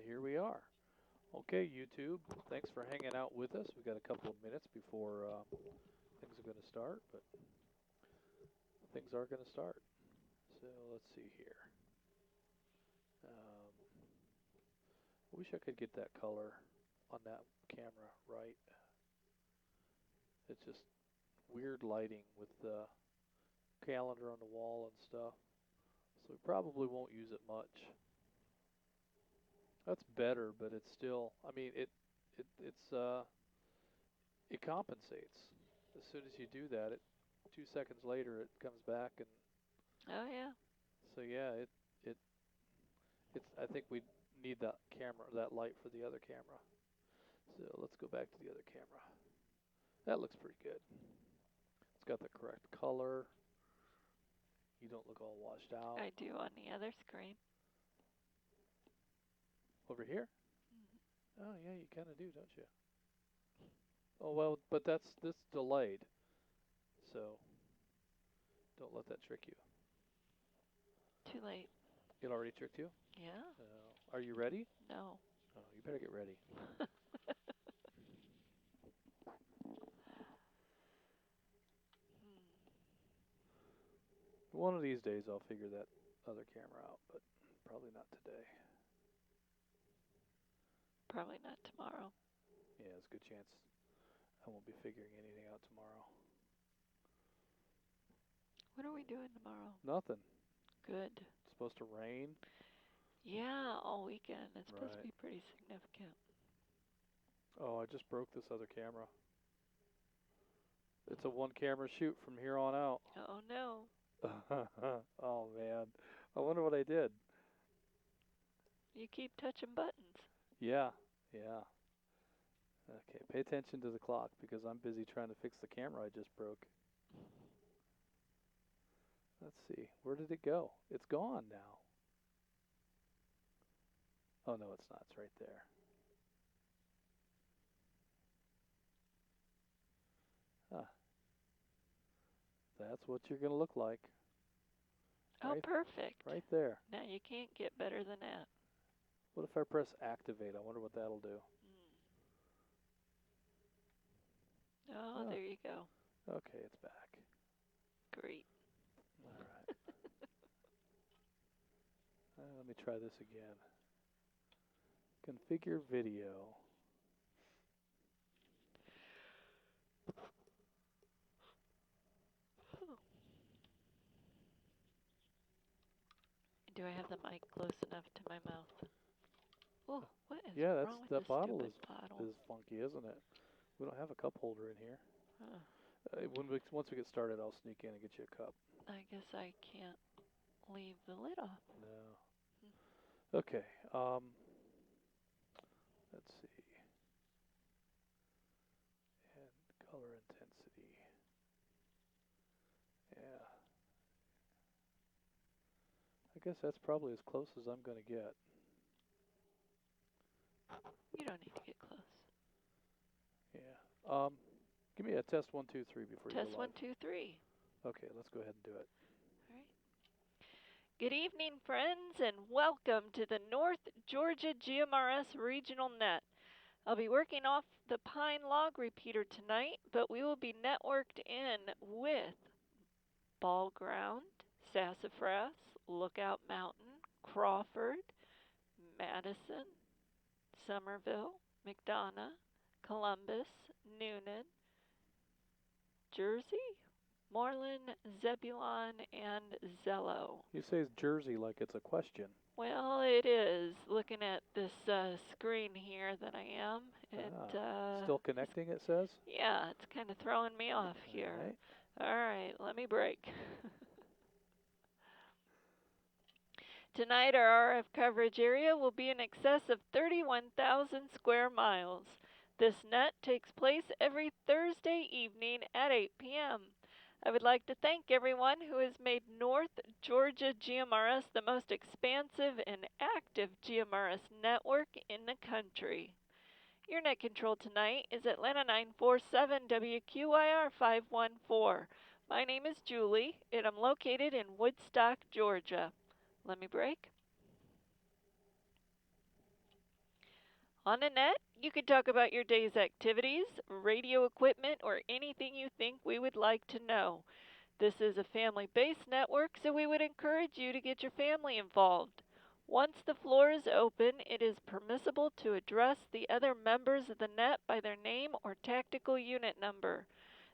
here we are. Okay, YouTube, thanks for hanging out with us. We've got a couple of minutes before things are going to start, but things are going to start. So let's see here. I wish I could get that color on that camera right. It's just weird lighting with the calendar on the wall and stuff. So we probably won't use it much. That's better, but it's still. I mean, it compensates. As soon as you do that, 2 seconds later it comes back, and Oh yeah. so yeah, it it's. I think we need that camera, that light for the other camera. So let's go back to the other camera. That looks pretty good. It's got the correct color. You don't look all washed out. I do on the other screen. Over here? Mhm. Oh yeah, you kind of do, don't you? Oh well, but this delayed, so don't let that trick you. Too late. It already tricked you? Yeah. Are you ready? No. Oh, you better get ready. One of these days I'll figure that other camera out, but probably not today. Probably not tomorrow. Yeah, there's a good chance I won't be figuring anything out tomorrow. What are we doing tomorrow? Nothing. Good. It's supposed to rain. Yeah, all weekend. It's supposed to Right. be pretty significant. Oh, I just broke this other camera. It's a one camera shoot from here on out. Oh no. Oh man. I wonder what I did. You keep touching buttons. Yeah, yeah. Okay, pay attention to the clock because I'm busy trying to fix the camera I just broke. Let's see. Where did it go? It's gone now. Oh no, it's not. It's right there. Huh. That's what you're going to look like. Oh, Right, perfect. right there. Now you can't get better than that. What if I press activate? I wonder what that'll do. Oh, there you go. Okay, it's back. Great. All right. Let me try this again. Configure video. Do I have the mic close enough to my mouth? Oh, what is Yeah, wrong with that this bottle stupid bottle? is funky, isn't it? We don't have a cup holder in here. Huh. Once we get started, I'll sneak in and get you a cup. I guess I can't leave the lid off. No. Okay. Let's see. And color intensity. Yeah. I guess that's probably as close as I'm going to get. You don't need to get close. Yeah. Give me a test 1, 2, 3 before you Test go 1, live. 2, 3. Okay, let's go ahead and do it. All right. Good evening, friends, and welcome to the North Georgia GMRS Regional Net. I'll be working off the Pine Log repeater tonight, but we will be networked in with Ball Ground, Sassafras, Lookout Mountain, Crawford, Madison, Somerville, McDonough, Columbus, Noonan, Jersey, Moreland, Zebulon, and Zello. You say it's Jersey like it's a question. Well, it is. Looking at this screen here that I am, Still connecting, it says? yeah, it's kind of throwing me off here. All right. All right, let me break. Tonight, our RF coverage area will be in excess of 31,000 square miles. This net takes place every Thursday evening at 8 p.m. I would like to thank everyone who has made North Georgia GMRS the most expansive and active GMRS network in the country. Your net control tonight is Atlanta 947 WQIR 514. My name is Julie, and I'm located in Woodstock, Georgia. Let me break. On the net, you can talk about your day's activities, radio equipment, or anything you think we would like to know. This is a family-based network, so we would encourage you to get your family involved. Once the floor is open, it is permissible to address the other members of the net by their name or tactical unit number.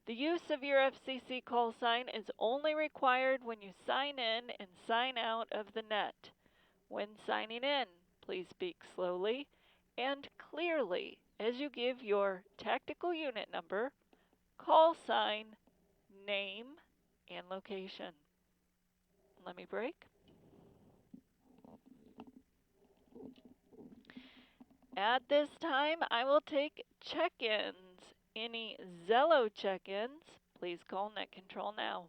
The use of your FCC call sign is only required when you sign in and sign out of the net. When signing in, please speak slowly and clearly as you give your tactical unit number, call sign, name, and location. Let me break. At this time, I will take check-ins. Any Zello check-ins, please call Net Control now.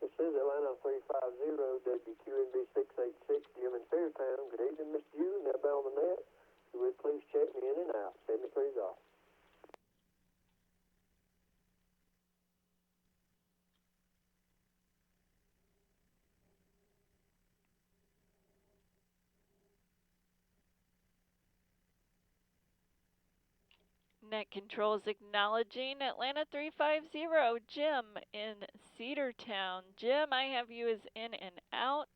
This is Atlanta 350 WQNB 686, Jim in Fairtown. Good evening, Mr. Hughes. Now on the net. If you would please check me in and out. 73's off. Net Control is acknowledging Atlanta 350, Jim in Cedartown. Jim, I have you as in and out.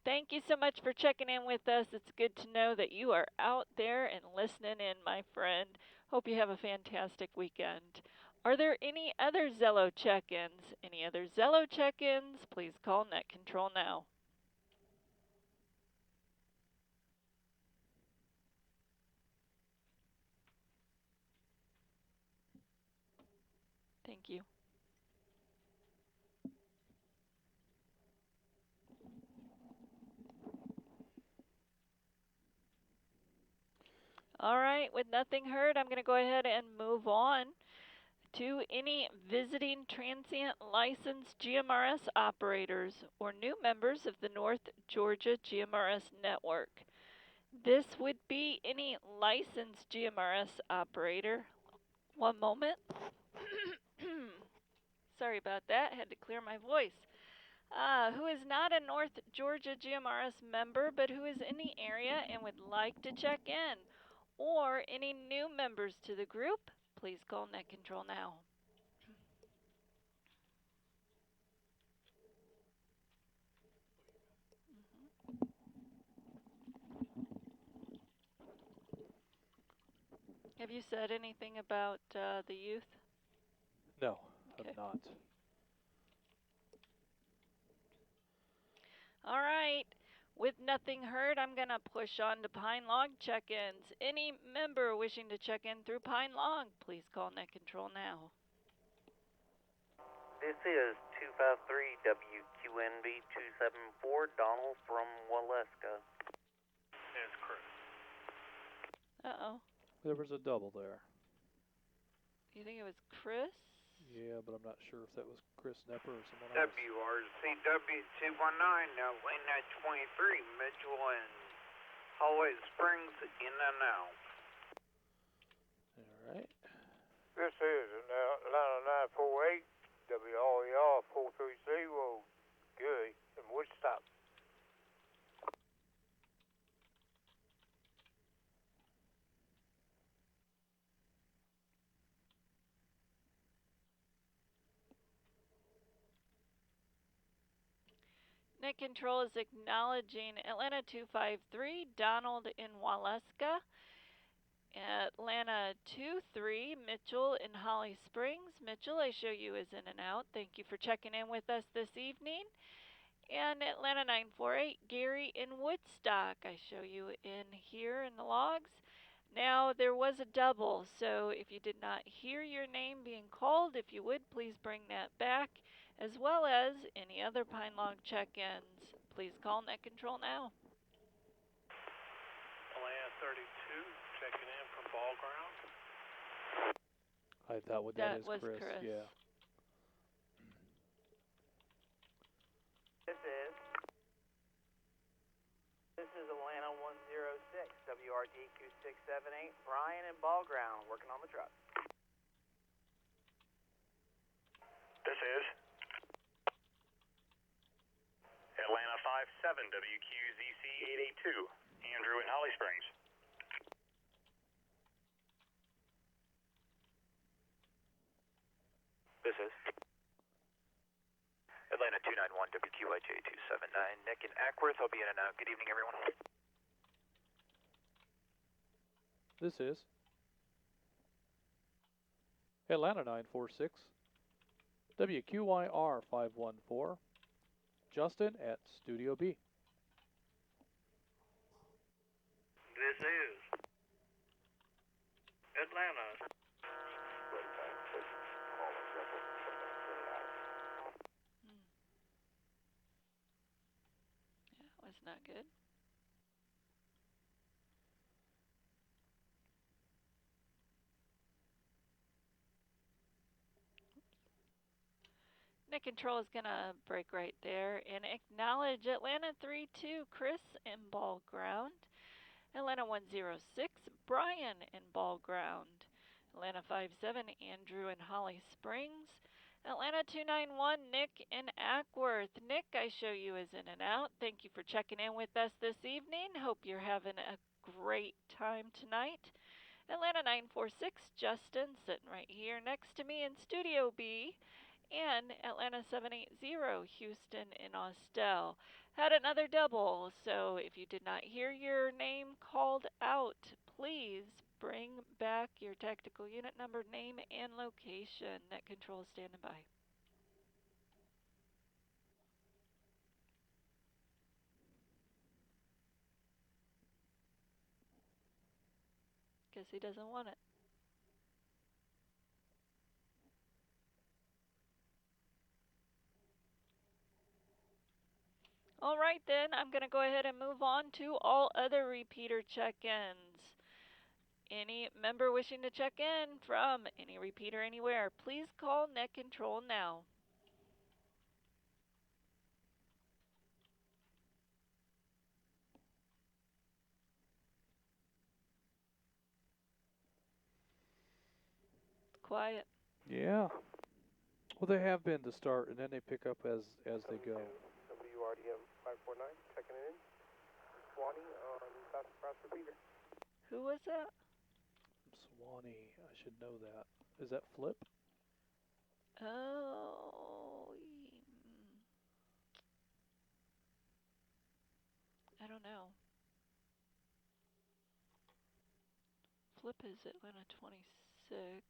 Thank you so much for checking in with us. It's good to know that you are out there and listening in, my friend. Hope you have a fantastic weekend. Are there any other Zello check-ins? Any other Zello check-ins? Please call Net Control now. Thank you. All right, with nothing heard, I'm going to go ahead and move on to any visiting transient licensed GMRS operators or new members of the North Georgia GMRS network. This would be any licensed GMRS operator. One moment. Sorry about that, had to clear my voice. Who is not a North Georgia GMRS member, but who is in the area and would like to check in, or any new members to the group, please call Net Control now. Have you said anything about the youth? No, Okay. I've not. All right. With nothing heard, I'm going to push on to Pine Log check-ins. Any member wishing to check in through Pine Log, please call Net Control now. This is 253 WQNB 274, Donald from Waleska. It's Chris. Uh-oh. There was a double there. You think it was Chris? Yeah, but I'm not sure if that was Chris Nepper or someone else. WRCW 219, Atlanta 23, Mitchell and Holly Springs in and out. All right. This is Atlanta 948, WRER 430, Gary in Woodstock. Net Control is acknowledging Atlanta 253, Donald in Waleska. Atlanta 23, Mitchell in Holly Springs. Mitchell, I show you is in and out. Thank you for checking in with us this evening. And Atlanta 948, Gary in Woodstock. I show you in here in the logs. Now, there was a double, so if you did not hear your name being called, if you would, please bring that back, as well as any other Pine Log check-ins. Please call Net Control now. Atlanta 32, checking in from Ball Ground. I thought that is Chris. Yeah. This is WRDQ678, Brian in ball ground, working on the truck. This is Atlanta 57 WQZC 882, Andrew in Holly Springs. This is Atlanta 291 WQIJ 279, Nick in Ackworth. I'll be in and out. Good evening, everyone. This is Atlanta 946, WQYR 514, Justin at Studio B. This is Atlanta. That was not good. Net control is going to break right there and acknowledge Atlanta 3-2, Chris in ball ground. Atlanta 106, Brian in ball ground. Atlanta 57, Andrew in Holly Springs. Atlanta 291, Nick in Ackworth. Nick, I show you is in and out. Thank you for checking in with us this evening. Hope you're having a great time tonight. Atlanta 946, Justin sitting right here next to me in Studio B. And Atlanta 780, Houston in Austell. Had another double, so if you did not hear your name called out, please bring back your tactical unit number, name, and location. Net control is standing by. Guess he doesn't want it. All right, then, I'm going to go ahead and move on to all other repeater check-ins. Any member wishing to check in from any repeater anywhere, please call Net Control now. It's quiet. Yeah. Well, they have been to start, and then they pick up as they go. WRDM 549, checking in. Swanee on South Cross repeater. Who was that? Swanee, I should know that. Is that Flip? Oh, I don't know. Flip is Atlanta 26.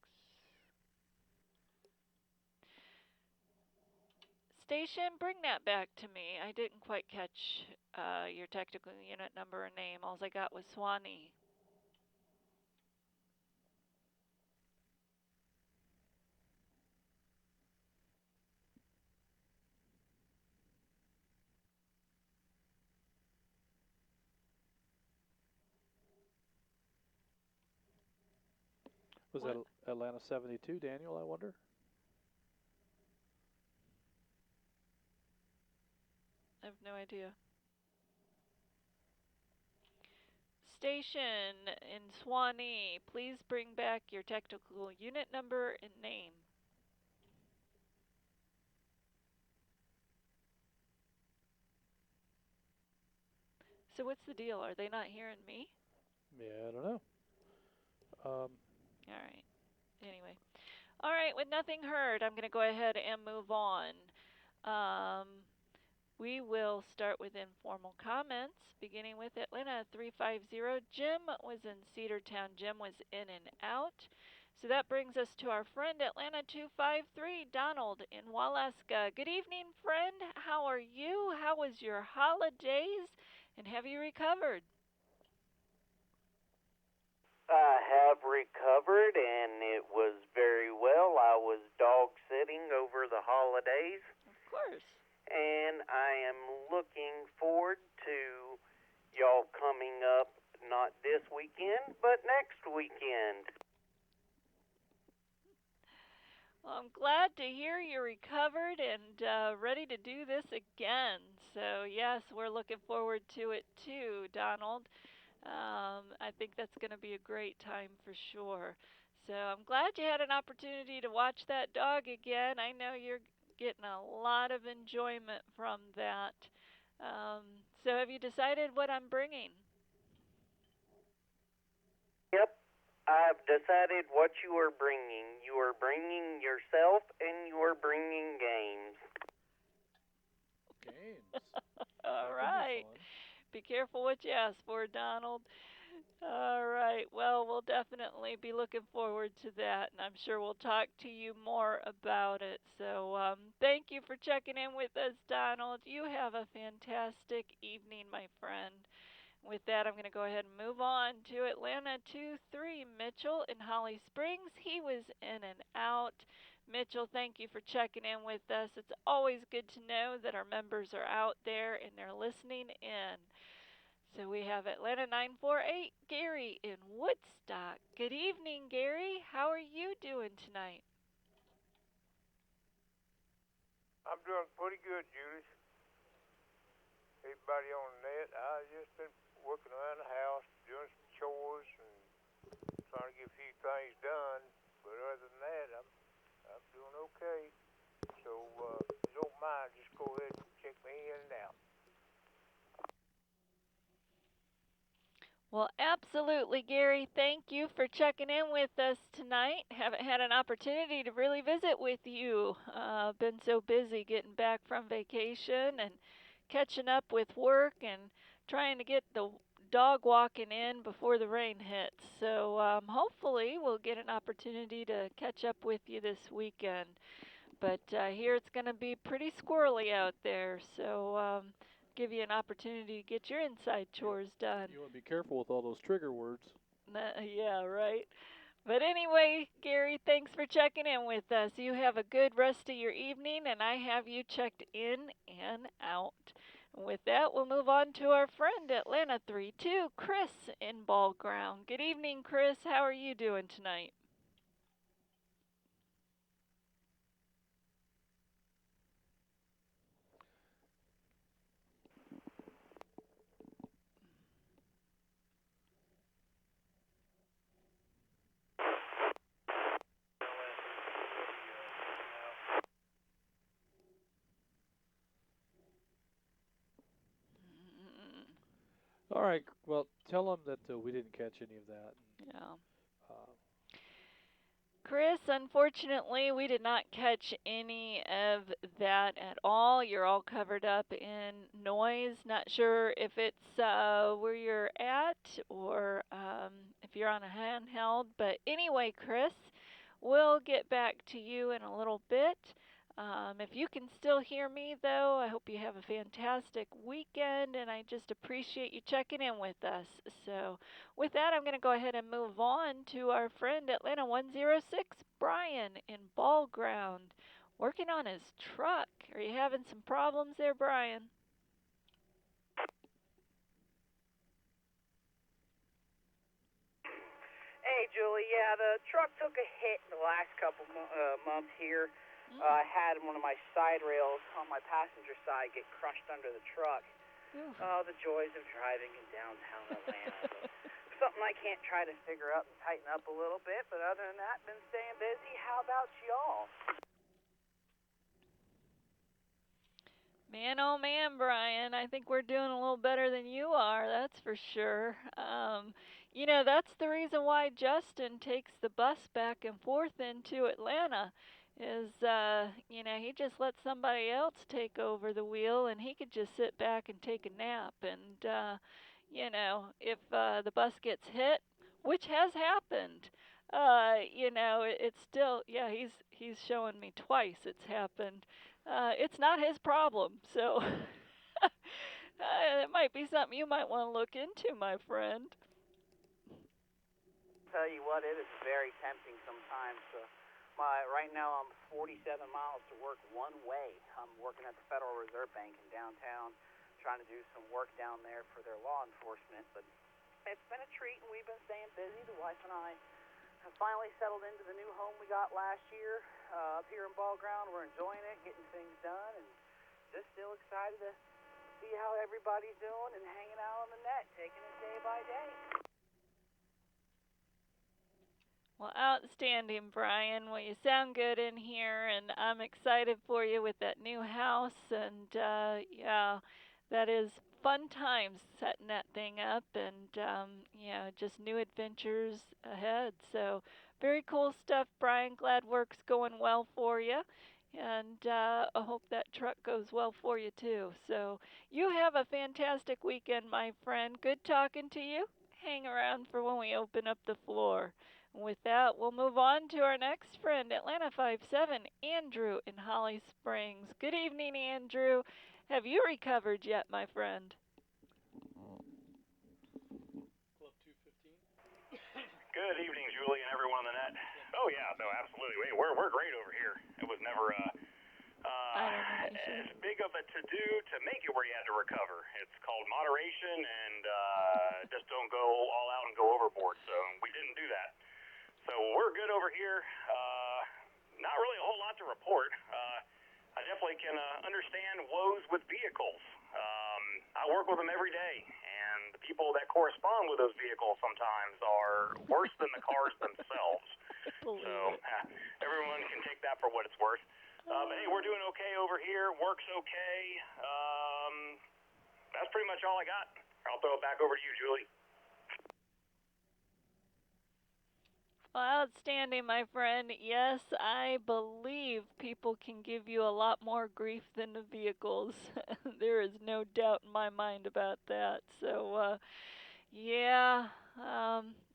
Station, bring that back to me. I didn't quite catch your tactical unit number and name. All I got was Swanee. Was that Atlanta 72, Daniel, I wonder? I have no idea. Station in Swanee, please bring back your tactical unit number and name. So what's the deal? Are they not hearing me? Yeah, I don't know. All right. Anyway. All right, with nothing heard, I'm going to go ahead and move on. We will start with informal comments, beginning with Atlanta 350. Jim was in Cedartown. Jim was in and out. So that brings us to our friend Atlanta 253, Donald in Waleska. Good evening, friend. How are you? How was your holidays? And have you recovered? I have recovered, and it was very well. I was dog sitting over the holidays. Of course. And I am looking forward to y'all coming up, not this weekend, but next weekend. Well, I'm glad to hear you're recovered and ready to do this again. So, yes, we're looking forward to it too, Donald. I think that's going to be a great time for sure. So I'm glad you had an opportunity to watch that dog again. I know you're getting a lot of enjoyment from that. Um, so have you decided what I'm bringing? Yep, I've decided what you are bringing. You are bringing yourself and you are bringing games. Games. All That could right. be fun. Be careful what you ask for, Donald. All right. Well, we'll definitely be looking forward to that, and I'm sure we'll talk to you more about it. So, thank you for checking in with us, Donald. You have a fantastic evening, my friend. With that, I'm going to go ahead and move on to Atlanta 2-3. Mitchell in Holly Springs. He was in and out. Mitchell, thank you for checking in with us. It's always good to know that our members are out there and they're listening in. So we have Atlanta 948, Gary in Woodstock. Good evening, Gary. How are you doing tonight? I'm doing pretty good, Julius. Everybody on the net, I've just been working around the house, doing some chores and trying to get a few things done. But other than that, I'm doing okay. So if you don't mind, just go ahead and check me in and out. Well, absolutely, Gary. Thank you for checking in with us tonight. Haven't had an opportunity to really visit with you. Been so busy getting back from vacation and catching up with work and trying to get the dog walking in before the rain hits. So hopefully we'll get an opportunity to catch up with you this weekend. But here it's going to be pretty squirrely out there. So give you an opportunity to get your inside chores done. You want to be careful with all those trigger words. Yeah, right. But anyway, Gary, thanks for checking in with us. You have a good rest of your evening, and I have you checked in and out. With that, we'll move on to our friend Atlanta 3-2, Chris in Ball Ground. Good evening, Chris. How are you doing tonight? All right. Well, tell them that we didn't catch any of that. Yeah. Uh, Chris, unfortunately, we did not catch any of that at all. You're all covered up in noise. Not sure if it's where you're at or if you're on a handheld. But anyway, Chris, we'll get back to you in a little bit. If you can still hear me, though, I hope you have a fantastic weekend, and I just appreciate you checking in with us. So, with that, I'm going to go ahead and move on to our friend Atlanta 106, Brian in Ball Ground, working on his truck. Are you having some problems there, Brian? Hey, Julie. Yeah, the truck took a hit the last couple months here. I had one of my side rails on my passenger side get crushed under the truck. Oh, the joys of driving in downtown Atlanta. Something I can't try to figure out and tighten up a little bit, but other than that, been staying busy. How about y'all? Man, oh man, Brian, I think we're doing a little better than you are, that's for sure. That's the reason why Justin takes the bus back and forth into Atlanta is, he just lets somebody else take over the wheel and he could just sit back and take a nap. And, if the bus gets hit, which has happened, it's still, yeah, he's showing me twice it's happened. It's not his problem, so it might be something you might want to look into, my friend. Tell you what, it is very tempting sometimes. Right now I'm 47 miles to work one way. I'm working at the Federal Reserve Bank in downtown, trying to do some work down there for their law enforcement. But it's been a treat, and we've been staying busy. The wife and I have finally settled into the new home we got last year up here in Ball Ground. We're enjoying it, getting things done, and just still excited to see how everybody's doing and hanging out on the net, taking it day by day. Well, outstanding, Brian. Well, you sound good in here, and I'm excited for you with that new house. And yeah, that is fun times setting that thing up, and yeah, just new adventures ahead. So, very cool stuff, Brian. Glad work's going well for you. And I hope that truck goes well for you too. So, you have a fantastic weekend, my friend. Good talking to you. Hang around for when we open up the floor. With that, we'll move on to our next friend, Atlanta 57, Andrew in Holly Springs. Good evening, Andrew. Have you recovered yet, my friend? Club 215. Good evening, Julie, and everyone on the net. Oh yeah, no, absolutely. We're great over here. It was never as big of a to-do to make it where you had to recover. It's called moderation, and just don't go all out and go overboard. So we didn't do that. So we're good over here. Not really a whole lot to report. I definitely can understand woes with vehicles. I work with them every day, and the people that correspond with those vehicles sometimes are worse than the cars themselves. So everyone can take that for what it's worth. But hey, we're doing okay over here. Work's okay. That's pretty much all I got. I'll throw it back over to you, Julie. Well, outstanding, my friend. Yes, I believe people can give you a lot more grief than the vehicles. There is no doubt in my mind about that. So, yeah,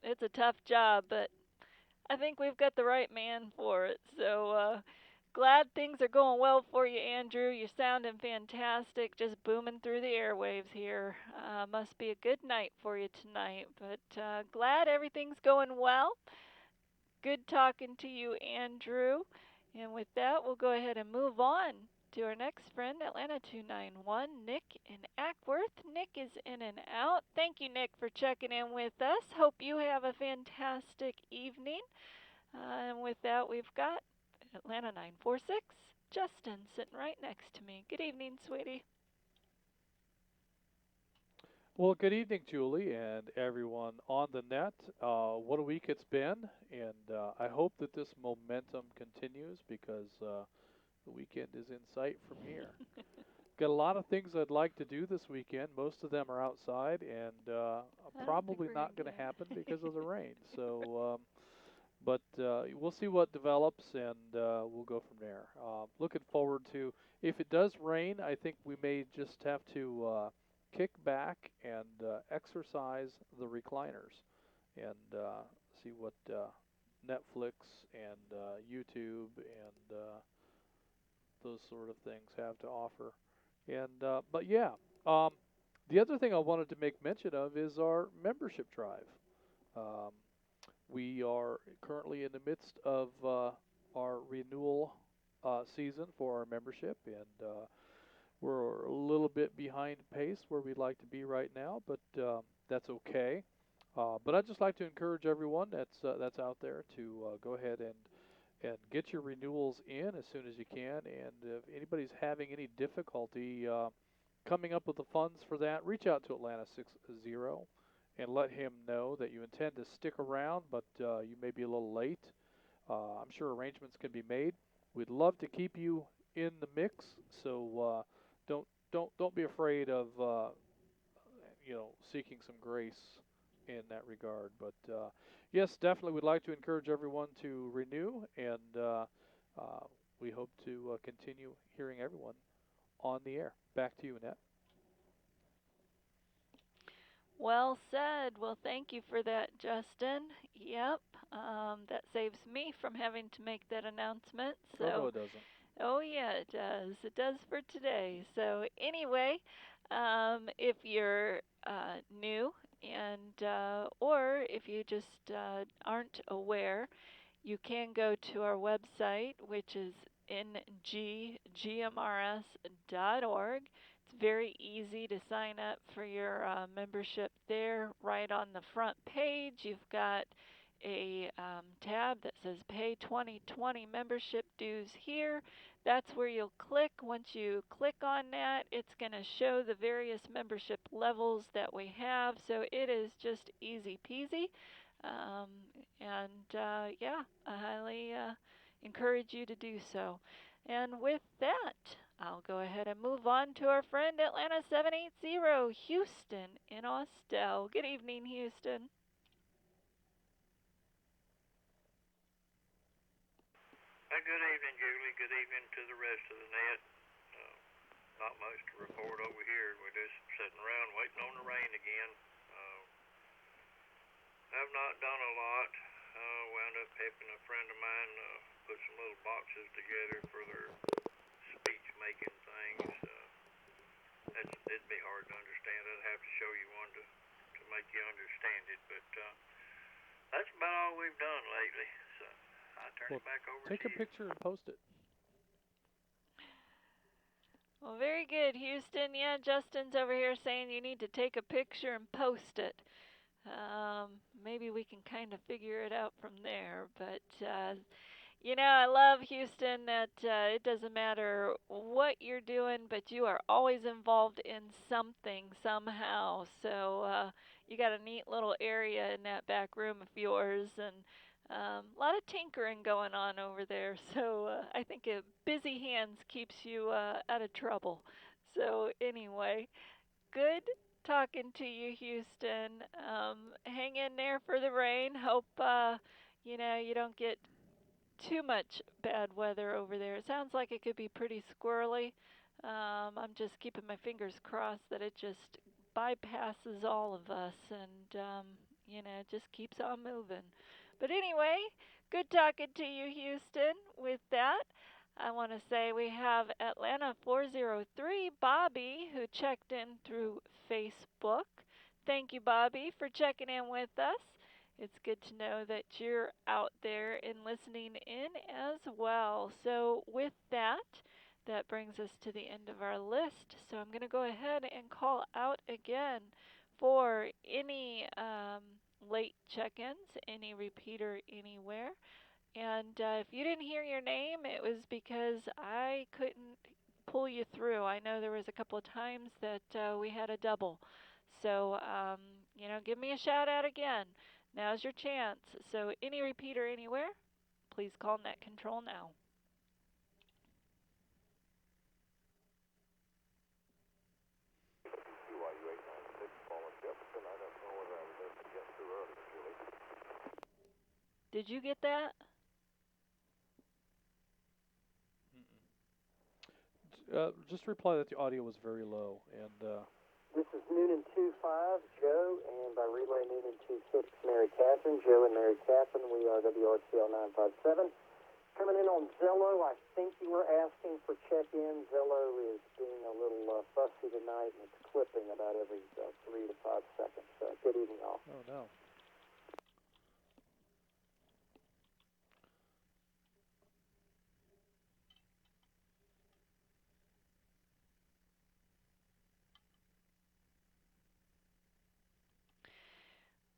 it's a tough job, but I think we've got the right man for it. So, glad things are going well for you, Andrew. You're sounding fantastic, just booming through the airwaves here. Must be a good night for you tonight, but glad everything's going well. Good talking to you, Andrew. And with that, we'll go ahead and move on to our next friend, Atlanta 291, Nick in Ackworth. Nick is in and out. Thank you, Nick, for checking in with us. Hope you have a fantastic evening. And with that, we've got Atlanta 946, Justin, sitting right next to me. Good evening, sweetie. Well, good evening, Julie, and everyone on the net. What a week it's been, and I hope that this momentum continues because the weekend is in sight from here. Got a lot of things I'd like to do this weekend. Most of them are outside, and probably not going to happen because of the rain. So, but we'll see what develops, and we'll go from there. Looking forward to, if it does rain, I think we may just have to kick back and exercise the recliners and see what Netflix and YouTube and those sort of things have to offer. And but yeah, um, the other thing I wanted to make mention of is our membership drive. Um, we are currently in the midst of our renewal season for our membership, and we're a little bit behind pace where we'd like to be right now, but that's okay. But I'd just like to encourage everyone that's out there to go ahead and get your renewals in as soon as you can. And if anybody's having any difficulty coming up with the funds for that, reach out to Atlanta 60 and let him know that you intend to stick around, but you may be a little late. I'm sure arrangements can be made. We'd love to keep you in the mix, so don't be afraid of seeking some grace in that regard. But yes, definitely, we'd like to encourage everyone to renew, and we hope to continue hearing everyone on the air. Back to you, Annette. Well said. Well, thank you for that, Justin. Yep, that saves me from having to make that announcement. Oh, no, So, it doesn't. oh yeah, it does. It does for today. So anyway, if you're new and or if you just aren't aware, you can go to our website, which is ngmrs.org. It's very easy to sign up for your membership there. Right on the front page, you've got a tab that says Pay 2020 Membership Dues here. That's where you'll click. Once you click on that, it's going to show the various membership levels that we have. So it is just easy peasy. Yeah, I highly encourage you to do so. And with that, I'll go ahead and move on to our friend Atlanta 780, Houston in Austell. Good evening, Houston. Good evening, Julie. Good evening to the rest of the net. Not much to report over here. We're just sitting around waiting on the rain again. I've not done a lot. Wound up helping a friend of mine put some little boxes together for their speech-making things. It'd be hard to understand. I'd have to show you one to make you understand it. But that's about all we've done lately. So I'll turn it back over to you. Take a picture and post it. Well, very good, Houston. Yeah, Justin's over here saying you need to take a picture and post it. Maybe we can kind of figure it out from there. But, I love Houston that it doesn't matter what you're doing, but you are always involved in something somehow. So you got a neat little area in that back room of yours, and a lot of tinkering going on over there. So I think busy hands keeps you out of trouble. So anyway, good talking to you, Houston. Hang in there for the rain. Hope you don't get too much bad weather over there. It sounds like it could be pretty squirrely. I'm just keeping my fingers crossed that it just bypasses all of us and just keeps on moving. But anyway, good talking to you, Houston. With that, I want to say we have Atlanta 403 Bobby who checked in through Facebook. Thank you, Bobby, for checking in with us. It's good to know that you're out there and listening in as well. So with that, that brings us to the end of our list. So I'm going to go ahead and call out again for any late check-ins, any repeater anywhere. And if you didn't hear your name, it was because I couldn't pull you through. I know there was a couple of times that we had a double. So, give me a shout out again. Now's your chance. So any repeater anywhere, please call Net Control now. Did you get that? Just reply that the audio was very low. And this is Noonan 25, Joe, and by relay Noonan 26, Mary Catherine. Joe and Mary Catherine, we are WRTL 957. Coming in on Zello, I think you were asking for check-in. Zello is being a little fussy tonight, and it's clipping about every 3 to 5 seconds. Good evening, all. Oh, no.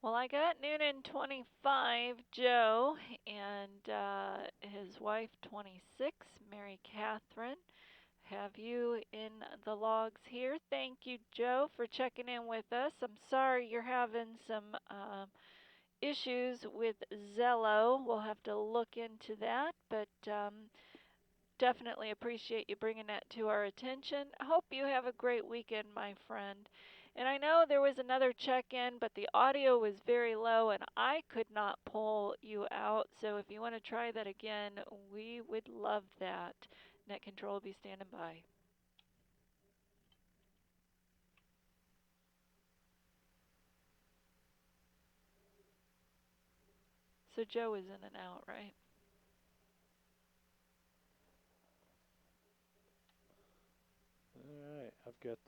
Well, I got Noonan 25, Joe, and his wife 26, Mary Catherine. Have you in the logs here? Thank you, Joe, for checking in with us. I'm sorry you're having some issues with Zello. We'll have to look into that, but definitely appreciate you bringing that to our attention. I hope you have a great weekend, my friend. And I know there was another check-in, but the audio was very low and I could not pull you out. So if you want to try that again, we would love that. Net Control will be standing by. So Joe is in and out, right? All right, I've got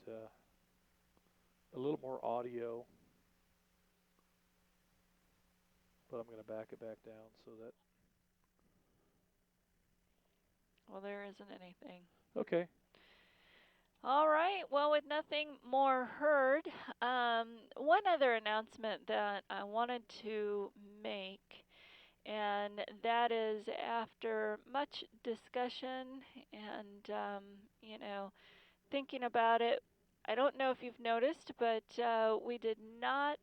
a little more audio, but I'm going to back it back down so that... Well, there isn't anything. Okay. All right. Well, with nothing more heard, one other announcement that I wanted to make and that is after much discussion and, thinking about it. I don't know if you've noticed, but we did not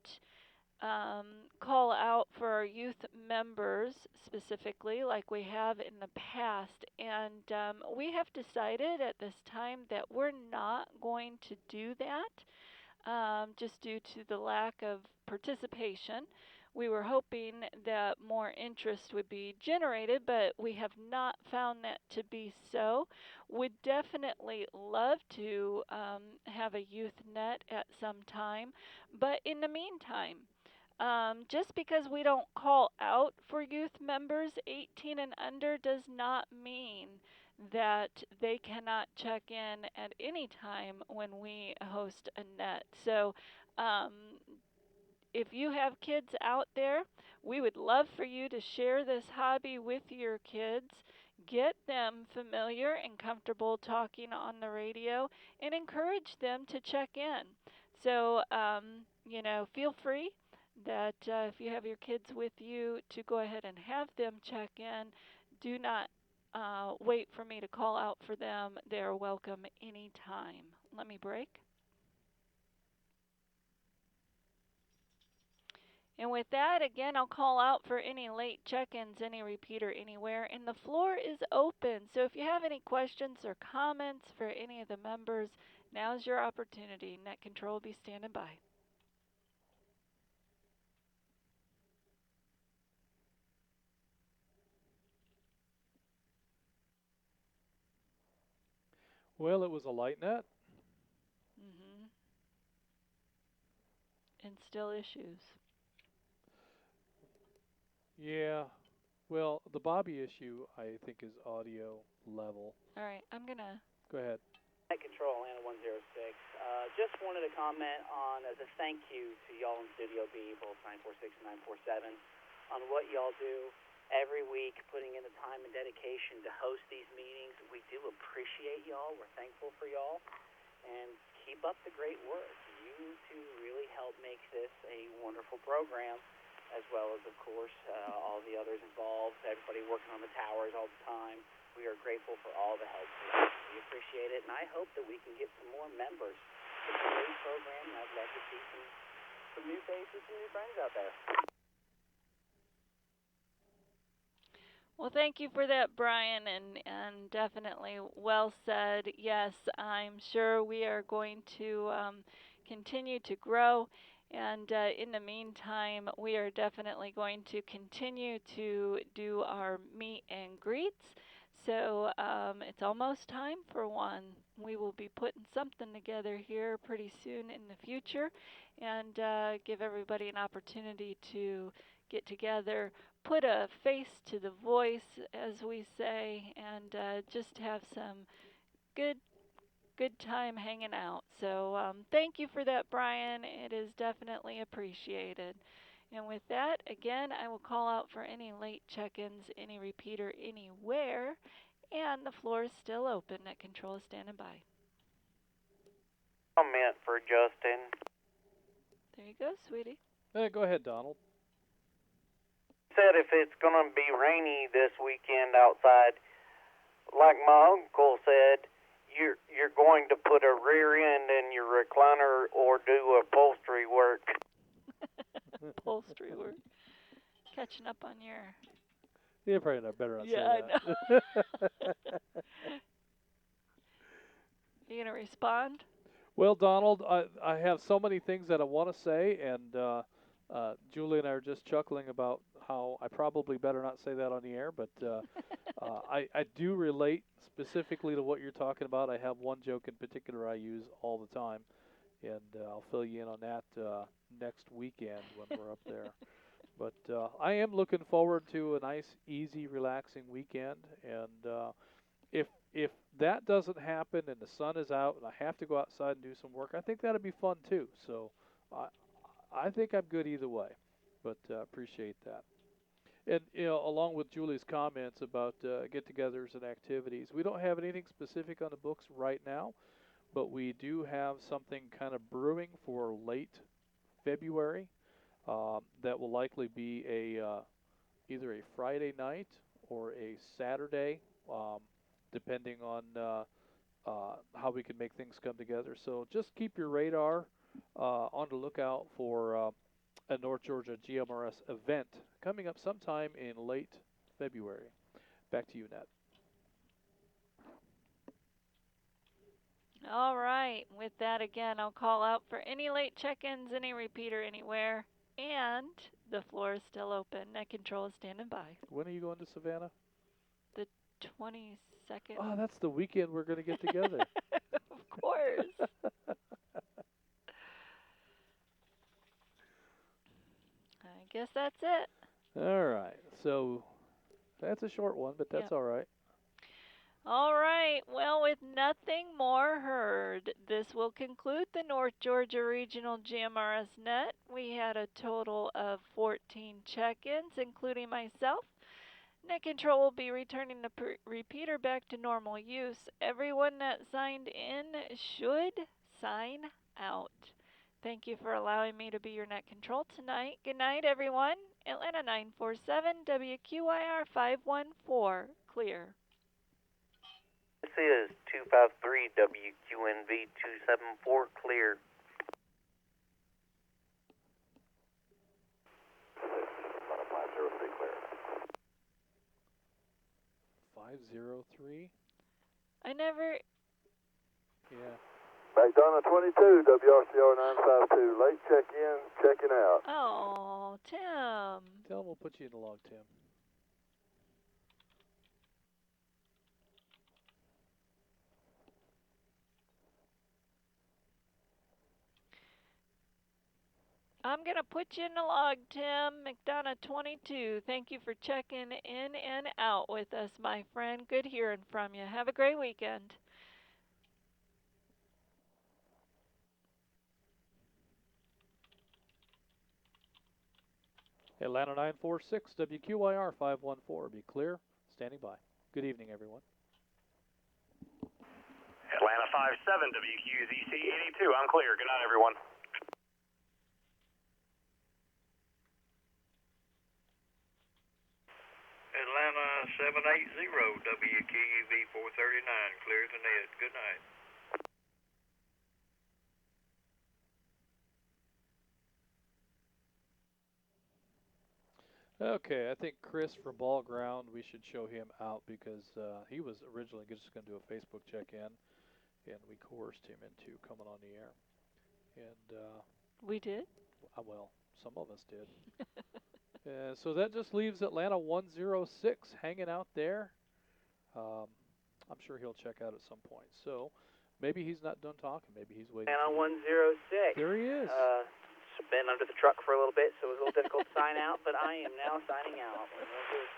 um, call out for our youth members specifically like we have in the past. And we have decided at this time that we're not going to do that just due to the lack of participation. We were hoping that more interest would be generated, but we have not found that to be so. Would definitely love to have a youth net at some time, but in the meantime, just because we don't call out for youth members 18 and under does not mean that they cannot check in at any time when we host a net. So, um, if you have kids out there, we would love for you to share this hobby with your kids. Get them familiar and comfortable talking on the radio and encourage them to check in. So, feel free that if you have your kids with you to go ahead and have them check in. Do not wait for me to call out for them. They are welcome anytime. Let me break. And with that, again, I'll call out for any late check-ins, any repeater anywhere, and the floor is open. So if you have any questions or comments for any of the members, now's your opportunity. Net Control will be standing by. Well, it was a light net. And still issues. Yeah. Well, the Bobby issue, I think, is audio level. All right, I'm going to... Go ahead. Net Control, Atlanta 106. Just wanted to comment on, as a thank you to y'all in Studio B, both 946 and 947, on what y'all do every week, putting in the time and dedication to host these meetings. We do appreciate y'all. We're thankful for y'all. And keep up the great work. You two really help make this a wonderful program, as well as, of course, all the others involved, everybody working on the towers all the time. We are grateful for all the help. We appreciate it, and I hope that we can get some more members to the new program, and I'd love to see some new faces, some new friends out there. Well, thank you for that, Brian, and definitely well said. Yes, I'm sure we are going to continue to grow, and in the meantime, we are definitely going to continue to do our meet and greets. So it's almost time for one. We will be putting something together here pretty soon in the future, and give everybody an opportunity to get together, put a face to the voice, as we say, and just have some good time hanging out. So thank you for that, Brian. It is definitely appreciated. And with that, again, I will call out for any late check-ins, any repeater anywhere, and the floor is still open. Net Control is standing by. Comment for Justin. There you go, sweetie. Hey, go ahead, Donald. Said if it's going to be rainy this weekend outside, like my uncle said, you're going to put a rear end in your recliner or do upholstery work. Upholstery work. Catching up on your... Yeah, probably not better not say I that. know. You going to respond? Well, Donald, I have so many things that I want to say, and Julie and I are just chuckling about how I probably better not say that on the air, but I do relate specifically to what you're talking about. I have one joke in particular I use all the time, and I'll fill you in on that next weekend when we're up there. But I am looking forward to a nice, easy, relaxing weekend, and if that doesn't happen and the sun is out and I have to go outside and do some work, I think that'd be fun too. So I think I'm good either way, but appreciate that. And along with Julie's comments about get-togethers and activities, we don't have anything specific on the books right now, but we do have something kind of brewing for late February that will likely be a either a Friday night or a Saturday, depending on how we can make things come together. So just keep your radar on the lookout for a North Georgia GMRS event coming up sometime in late February. Back to you, Nat. All right. With that, again, I'll call out for any late check-ins, any repeater anywhere, and the floor is still open. Net control is standing by. When are you going to Savannah? The 22nd. Oh, that's the weekend we're going to get together. Of course. I guess that's it. All right. So that's a short one, but that's all right. All right. Well, with nothing more heard, this will conclude the North Georgia Regional GMRS Net. We had a total of 14 check-ins, including myself. Net control will be returning the repeater back to normal use. Everyone that signed in should sign out. Thank you for allowing me to be your net control tonight. Good night, everyone. Atlanta 947, WQIR 514, clear. This is 253 WQNV 274, clear. About a 503, clear. 503? I never... Yeah. McDonough 22, WRCR 952, late check-in, checking out. Oh, Tim. Tell him we'll put you in the log, Tim. I'm going to put you in the log, Tim. McDonough 22. Thank you for checking in and out with us, my friend. Good hearing from you. Have a great weekend. Atlanta 946, WQIR 514. Be clear. Standing by. Good evening, everyone. Atlanta 57, WQZC 82. I'm clear. Good night, everyone. Atlanta 780, WQUV 439, clear the net. Good night. Okay, I think Chris from Ball Ground, we should show him out because he was originally just going to do a Facebook check-in, and we coerced him into coming on the air. And we did? Well, some of us did. So that just leaves Atlanta 106 hanging out there. I'm sure he'll check out at some point. So maybe he's not done talking. Maybe he's waiting. Atlanta 106. There he is. Been under the truck for a little bit, so it was a little difficult to sign out, but I am now signing out.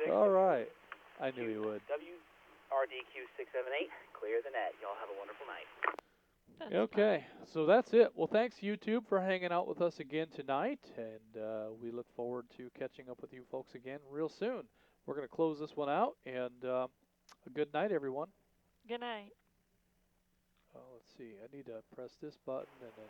106. All right. I knew he would. WRDQ 678, clear the net. Y'all have a wonderful night. Okay, so that's it. Well, thanks, YouTube, for hanging out with us again tonight, and we look forward to catching up with you folks again real soon. We're going to close this one out, and a good night, everyone. Good night. Let's see. I need to press this button and then...